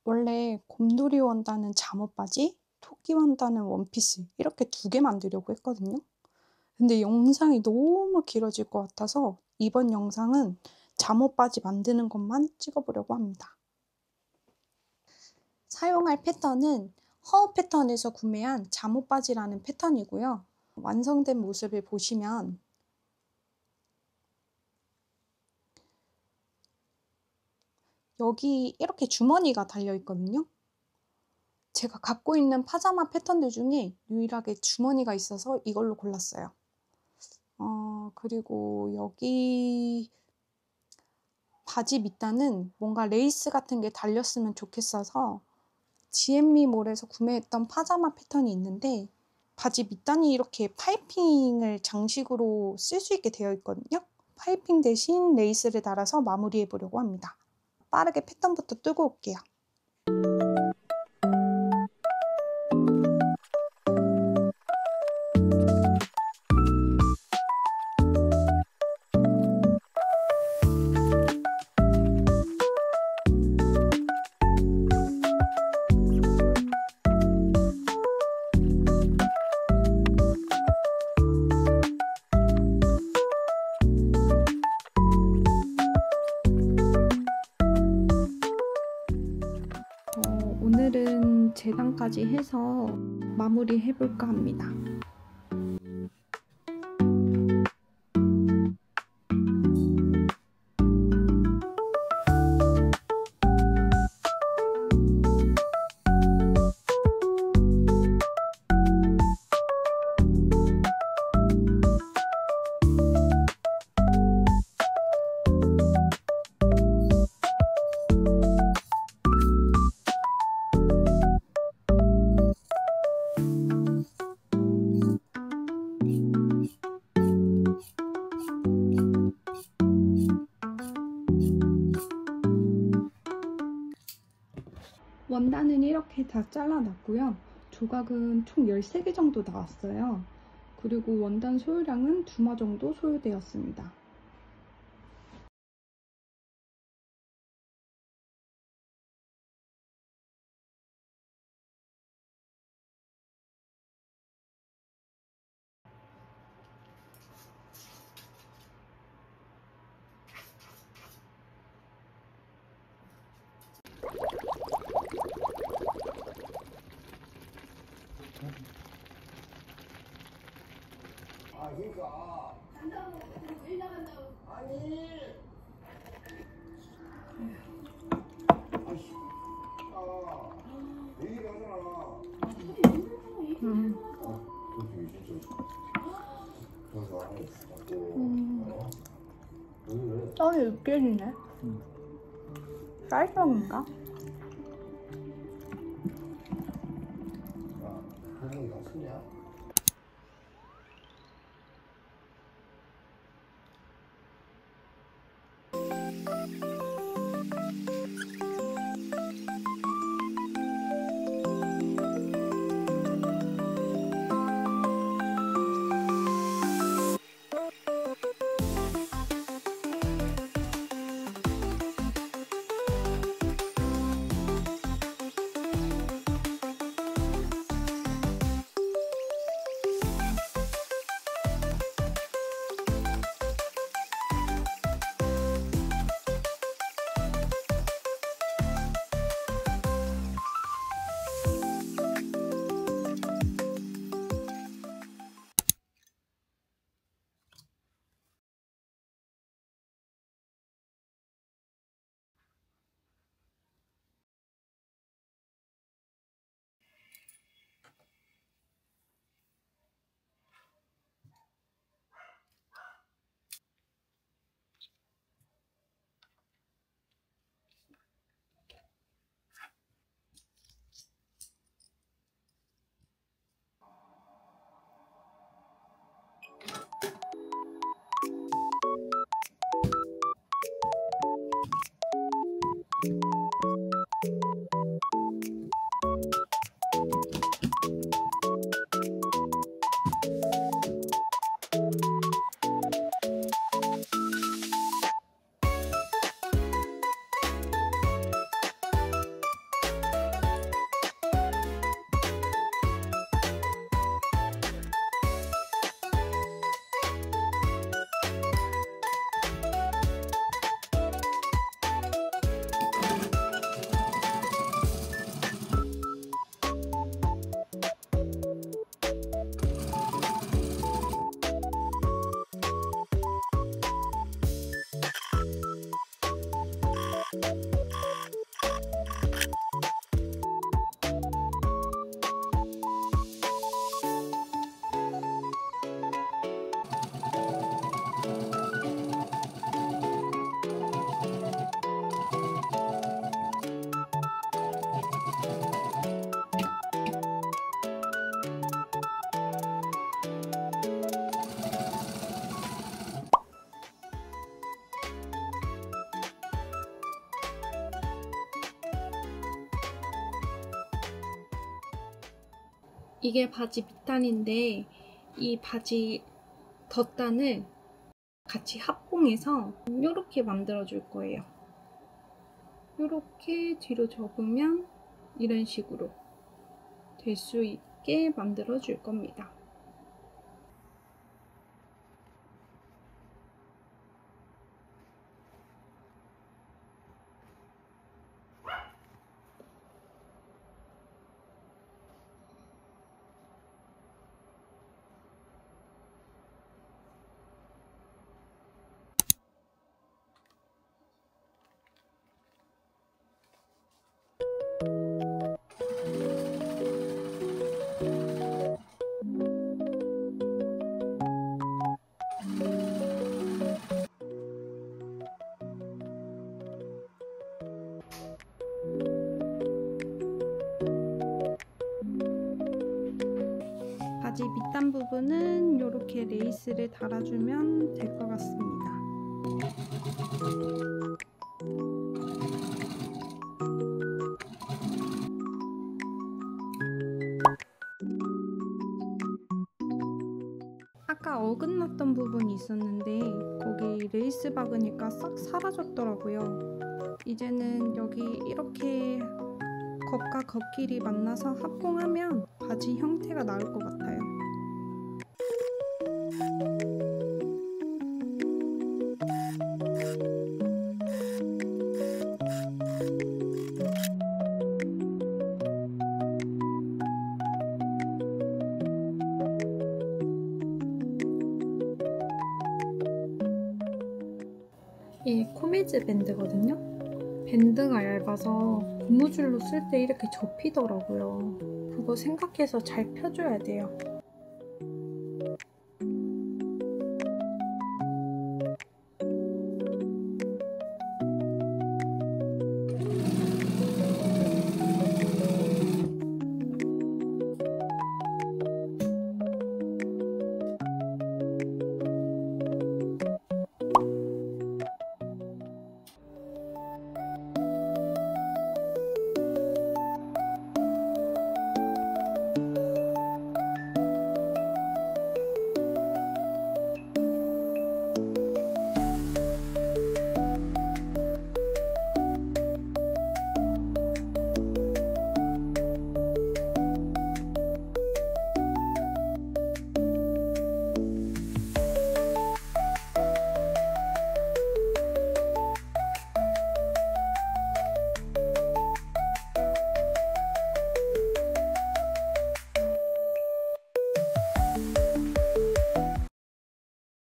원래 곰돌이 원단은 잠옷바지, 토끼 원단은 원피스 이렇게 2개 만들려고 했거든요. 근데 영상이 너무 길어질 것 같아서 이번 영상은 잠옷바지 만드는 것만 찍어보려고 합니다. 사용할 패턴은 허우 패턴에서 구매한 잠옷바지라는 패턴이고요. 완성된 모습을 보시면 여기 이렇게 주머니가 달려 있거든요. 제가 갖고 있는 파자마 패턴들 중에 유일하게 주머니가 있어서 이걸로 골랐어요. 그리고 여기 바지 밑단은 뭔가 레이스 같은 게 달렸으면 좋겠어서 GM미몰에서 구매했던 파자마 패턴이 있는데 바지 밑단이 이렇게 파이핑을 장식으로 쓸 수 있게 되어 있거든요. 파이핑 대신 레이스를 달아서 마무리해 보려고 합니다. 빠르게 패턴부터 뜨고 올게요. 오늘은 재단까지 해서 마무리 해볼까 합니다. 원단은 이렇게 다 잘라놨고요. 조각은 총 13개 정도 나왔어요. 그리고 원단 소요량은 2마 정도 소요되었습니다. 그러니까 간다고 일 나간다고 아니 아이씨 얘기를 하잖아. 그렇지 진짜 그래서 자꾸 땀이 으깨지네. 쌀떡인가? 분위기가 쓰냐? 이게 바지 밑단인데 이 바지 덧단을 같이 합봉해서 이렇게 만들어 줄 거예요. 이렇게 뒤로 접으면 이런 식으로 될 수 있게 만들어 줄 겁니다. 바지 밑단 부분은 이렇게 레이스를 달아주면 될 것 같습니다. 아까 어긋났던 부분이 있었는데 거기 레이스 박으니까 싹 사라졌더라고요. 이제는 여기 이렇게 겉과 겉끼리 만나서 합봉하면 바지 형태가 나올 것 같아요. 이 코미즈 밴드거든요. 밴드가 얇아서 고무줄로 쓸 때 이렇게 접히더라고요. 그거 생각해서 잘 펴줘야 돼요.